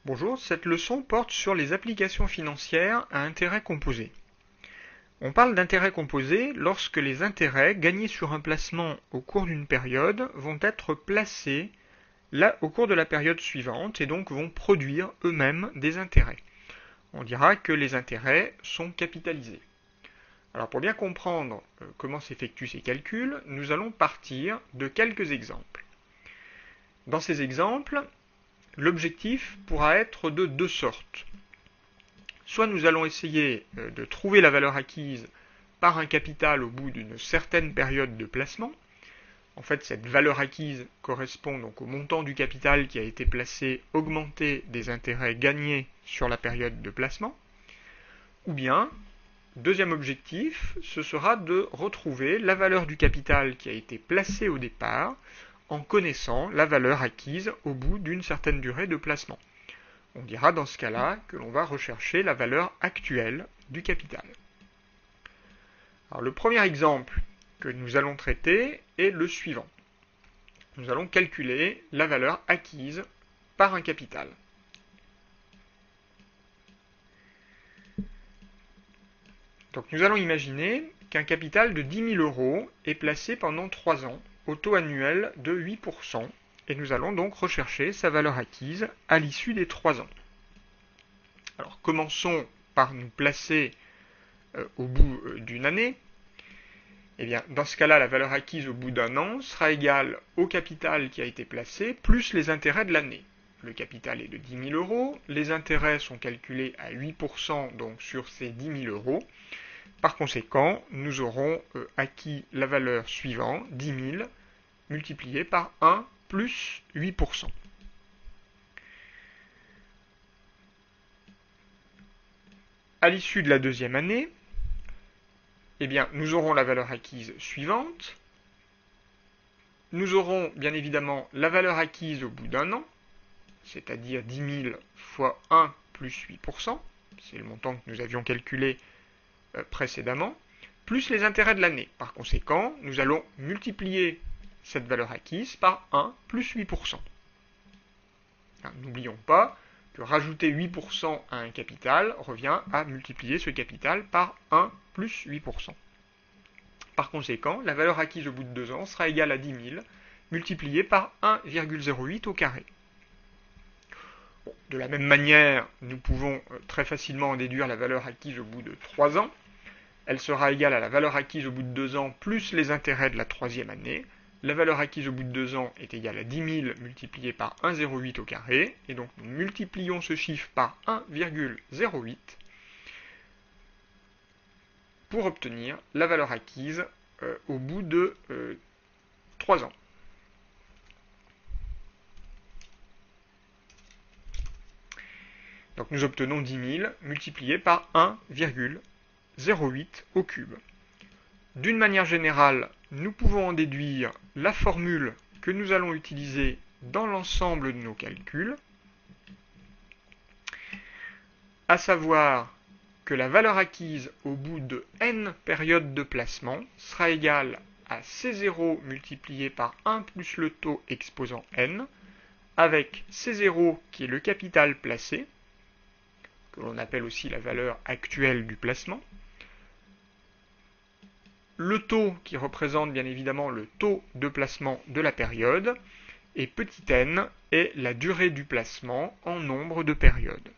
Bonjour, cette leçon porte sur les applications financières à intérêt composé. On parle d'intérêt composé lorsque les intérêts gagnés sur un placement au cours d'une période vont être placés là au cours de la période suivante et donc vont produire eux-mêmes des intérêts. On dira que les intérêts sont capitalisés. Alors pour bien comprendre comment s'effectuent ces calculs, nous allons partir de quelques exemples. Dans ces exemples, l'objectif pourra être de deux sortes. Soit nous allons essayer de trouver la valeur acquise par un capital au bout d'une certaine période de placement. En fait, cette valeur acquise correspond donc au montant du capital qui a été placé augmenté des intérêts gagnés sur la période de placement. Ou bien, deuxième objectif, ce sera de retrouver la valeur du capital qui a été placé au départ en connaissant la valeur acquise au bout d'une certaine durée de placement. On dira dans ce cas-là que l'on va rechercher la valeur actuelle du capital. Alors, le premier exemple que nous allons traiter est le suivant. Nous allons calculer la valeur acquise par un capital. Donc nous allons imaginer qu'un capital de 10 000 euros est placé pendant 3 ans au taux annuel de 8%, et nous allons donc rechercher sa valeur acquise à l'issue des 3 ans. Alors commençons par nous placer au bout d'une année. Eh bien, dans ce cas-là, la valeur acquise au bout d'un an sera égale au capital qui a été placé plus les intérêts de l'année. Le capital est de 10 000 euros, les intérêts sont calculés à 8% donc sur ces 10 000 euros. Par conséquent, nous aurons acquis la valeur suivante, 10 000, multiplié par 1 plus 8%. À l'issue de la deuxième année, eh bien, nous aurons la valeur acquise suivante. Nous aurons bien évidemment la valeur acquise au bout d'un an, c'est-à-dire 10 000 fois 1 plus 8%, c'est le montant que nous avions calculé précédemment, plus les intérêts de l'année. Par conséquent, nous allons multiplier cette valeur acquise par 1 plus 8%. N'oublions pas que rajouter 8% à un capital revient à multiplier ce capital par 1 plus 8%. Par conséquent, la valeur acquise au bout de 2 ans sera égale à 10 000 multiplié par 1,08 au carré. Bon, de la même manière, nous pouvons très facilement en déduire la valeur acquise au bout de 3 ans. Elle sera égale à la valeur acquise au bout de 2 ans plus les intérêts de la troisième année. La valeur acquise au bout de 2 ans est égale à 10 000 multiplié par 1,08 au carré. Et donc nous multiplions ce chiffre par 1,08 pour obtenir la valeur acquise au bout de 3 ans. Donc nous obtenons 10 000 multiplié par 1,08 au cube. D'une manière générale, nous pouvons en déduire la formule que nous allons utiliser dans l'ensemble de nos calculs, à savoir que la valeur acquise au bout de n périodes de placement sera égale à C0 multiplié par 1 plus le taux exposant n, avec C0 qui est le capital placé, que l'on appelle aussi la valeur actuelle du placement, le taux qui représente bien évidemment le taux de placement de la période, et petit n est la durée du placement en nombre de périodes.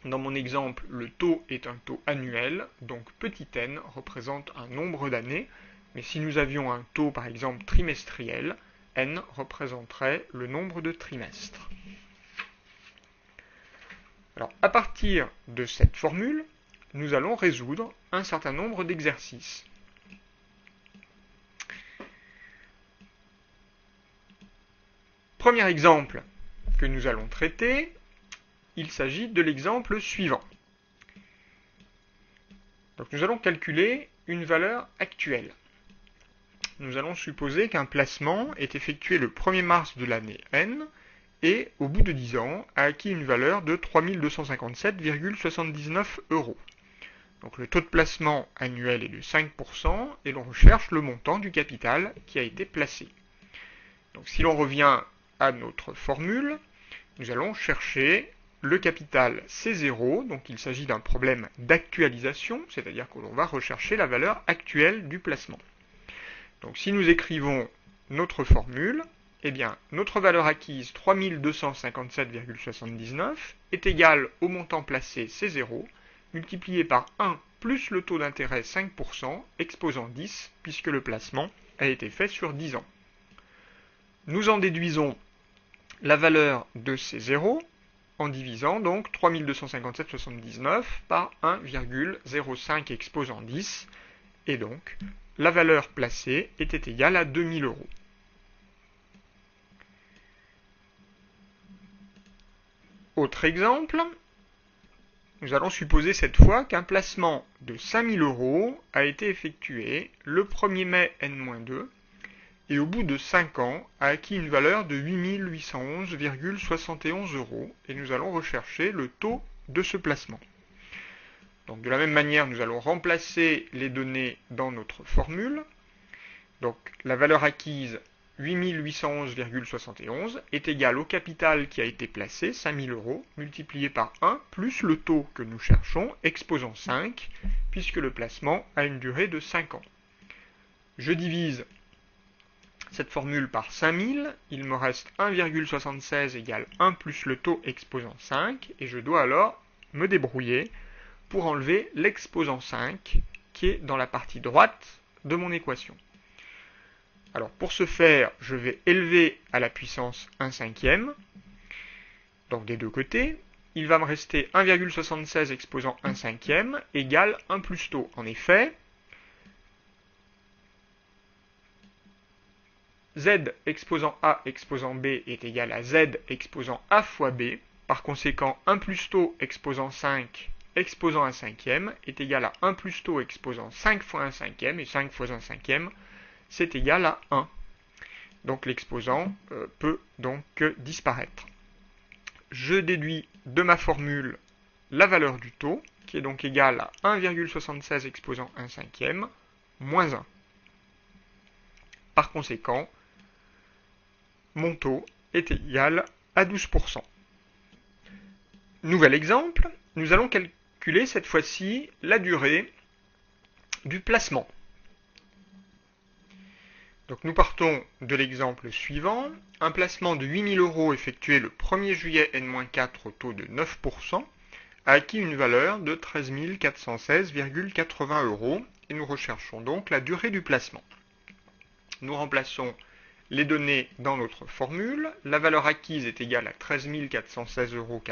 Dans mon exemple, le taux est un taux annuel, donc petit n représente un nombre d'années, mais si nous avions un taux par exemple trimestriel, n représenterait le nombre de trimestres. Alors, à partir de cette formule, nous allons résoudre un certain nombre d'exercices. Premier exemple que nous allons traiter, il s'agit de l'exemple suivant. Donc nous allons calculer une valeur actuelle. Nous allons supposer qu'un placement est effectué le 1er mars de l'année n et, au bout de 10 ans, a acquis une valeur de 3 257,79 €. Donc le taux de placement annuel est de 5% et l'on recherche le montant du capital qui a été placé. Donc si l'on revient à notre formule, nous allons chercher le capital C0, donc il s'agit d'un problème d'actualisation, c'est-à-dire que l'on va rechercher la valeur actuelle du placement. Donc si nous écrivons notre formule, eh bien notre valeur acquise 3257,79 est égale au montant placé C0 multiplié par 1 plus le taux d'intérêt 5% exposant 10 puisque le placement a été fait sur 10 ans. Nous en déduisons la valeur de C0 en divisant donc 3257,79 par 1,05 exposant 10 et donc la valeur placée était égale à 2000 euros. Autre exemple, nous allons supposer cette fois qu'un placement de 5000 euros a été effectué le 1er mai N-2 et au bout de 5 ans a acquis une valeur de 8811,71 euros et nous allons rechercher le taux de ce placement. Donc de la même manière, nous allons remplacer les données dans notre formule. Donc la valeur acquise 8811,71 est égale au capital qui a été placé, 5000 euros, multiplié par 1, plus le taux que nous cherchons, exposant 5, puisque le placement a une durée de 5 ans. Je divise cette formule par 5000, il me reste 1,76 égale 1 plus le taux exposant 5, et je dois alors me débrouiller pour enlever l'exposant 5 qui est dans la partie droite de mon équation. Alors pour ce faire, je vais élever à la puissance 1/5, donc des deux côtés. Il va me rester 1,76 exposant 1/5 égale 1 plus taux. En effet, Z exposant A exposant B est égal à Z exposant A fois B. Par conséquent, 1 plus taux exposant 5 exposant 1/5 est égal à 1 plus taux exposant 5 fois 1/5, et 5 fois 1/5, c'est égal à 1. Donc l'exposant peut donc disparaître. Je déduis de ma formule la valeur du taux, qui est donc égale à 1,76 exposant 1/5 moins 1. Par conséquent, mon taux est égal à 12%. Nouvel exemple, nous allons calculer cette fois-ci la durée du placement. Donc nous partons de l'exemple suivant. Un placement de 8000 euros effectué le 1er juillet N-4 au taux de 9% a acquis une valeur de 13 416,80 euros et nous recherchons donc la durée du placement. Nous remplaçons les données dans notre formule. La valeur acquise est égale à 13 416,80 euros.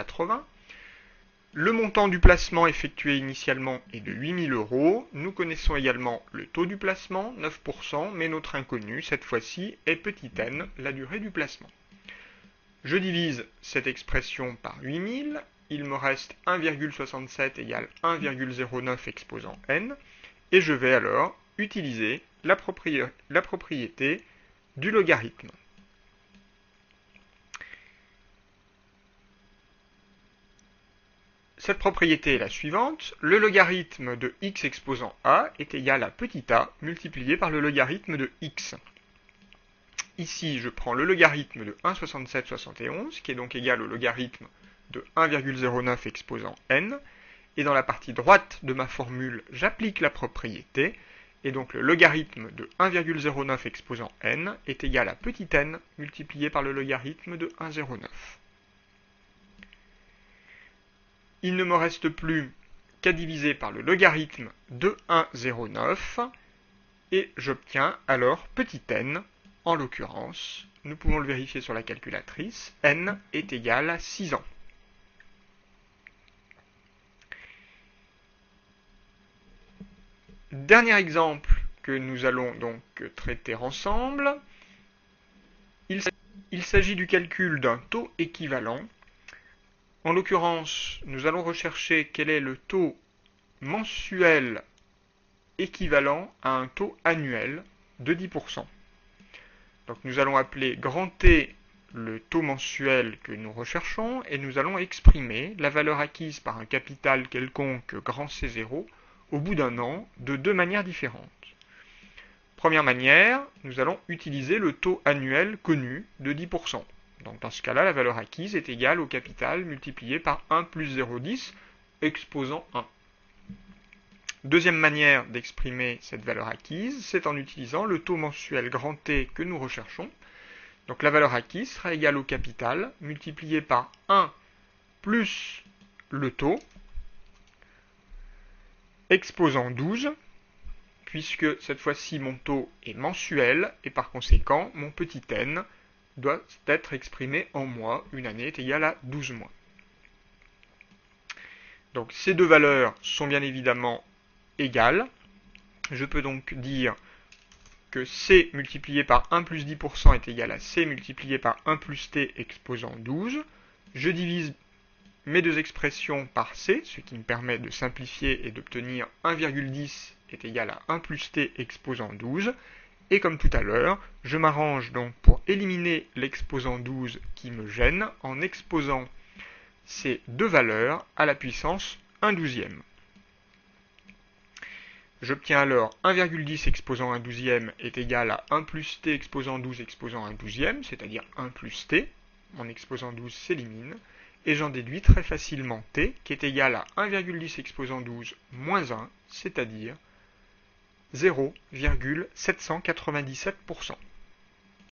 Le montant du placement effectué initialement est de 8000 euros. Nous connaissons également le taux du placement, 9%, mais notre inconnu, cette fois-ci, est petit n, la durée du placement. Je divise cette expression par 8000. Il me reste 1,67 égale 1,09 exposant n. Et je vais alors utiliser la propriété du logarithme. Cette propriété est la suivante. Le logarithme de x exposant a est égal à petit a multiplié par le logarithme de x. Ici, je prends le logarithme de 1,6771, qui est donc égal au logarithme de 1,09 exposant n. Et dans la partie droite de ma formule, j'applique la propriété. Et donc le logarithme de 1,09 exposant n est égal à petit n multiplié par le logarithme de 1,09. Il ne me reste plus qu'à diviser par le logarithme de 1,09 et j'obtiens alors petit n. En l'occurrence, nous pouvons le vérifier sur la calculatrice, n est égal à 6 ans. Dernier exemple que nous allons donc traiter ensemble, il s'agit du calcul d'un taux équivalent. En l'occurrence, nous allons rechercher quel est le taux mensuel équivalent à un taux annuel de 10%. Donc nous allons appeler grand T le taux mensuel que nous recherchons et nous allons exprimer la valeur acquise par un capital quelconque grand C0 au bout d'un an de deux manières différentes. Première manière, nous allons utiliser le taux annuel connu de 10%. Donc dans ce cas-là, la valeur acquise est égale au capital multiplié par 1 plus 0,10, exposant 1. Deuxième manière d'exprimer cette valeur acquise, c'est en utilisant le taux mensuel grand T que nous recherchons. Donc la valeur acquise sera égale au capital multiplié par 1 plus le taux, exposant 12, puisque cette fois-ci mon taux est mensuel, et par conséquent, mon petit n doit être exprimé en mois. Une année est égale à 12 mois. Donc ces deux valeurs sont bien évidemment égales. Je peux donc dire que C multiplié par 1 plus 10% est égal à C multiplié par 1 plus T exposant 12. Je divise mes deux expressions par C, ce qui me permet de simplifier et d'obtenir 1,10 est égal à 1 plus T exposant 12. Et comme tout à l'heure, je m'arrange donc pour éliminer l'exposant 12 qui me gêne en exposant ces deux valeurs à la puissance 1/12. J'obtiens alors 1,10 exposant 1/12 est égal à 1 plus t exposant 12 exposant 1/12, c'est-à-dire 1 plus t. Mon exposant 12 s'élimine. Et j'en déduis très facilement t, qui est égal à 1,10 exposant 12 moins 1, c'est-à-dire 0,797%.